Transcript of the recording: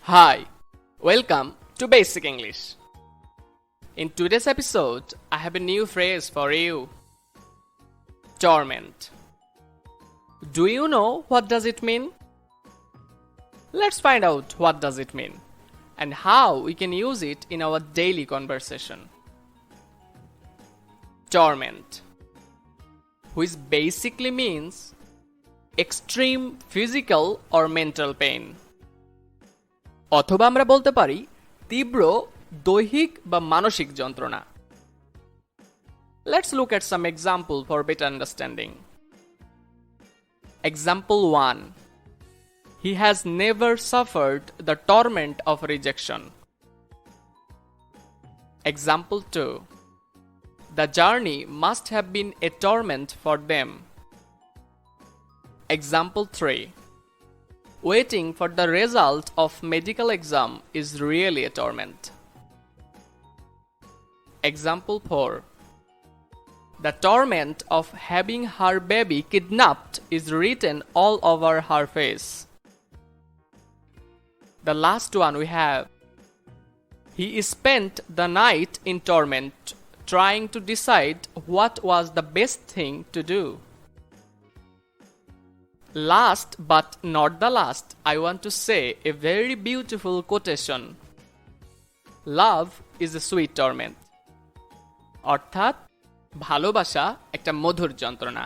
Hi, welcome to Basic English. In today's episode, I have a new phrase for you. Torment. Do you know what does it mean? Let's find out what does it mean and how we can use it in our daily conversation. Torment, which basically means extreme physical or mental pain. অথবা আমরা বলতে পারি তীব্র দৈহিক বা মানসিক যন্ত্রণা. Let's look at some example for better understanding. Example 1. He has never suffered the torment of rejection. Example 2. The journey must have been a torment for them. Example 3. Waiting for the result of medical exam is really a torment. Example 4. The torment of having her baby kidnapped is written all over her face. The last one we have. He spent the night in torment trying to decide what was the best thing to do. Last but not the last, I want to say a very beautiful quotation. Love is a sweet torment. অর্থাৎ ভালোবাসা একটা মধুর যন্ত্রণা.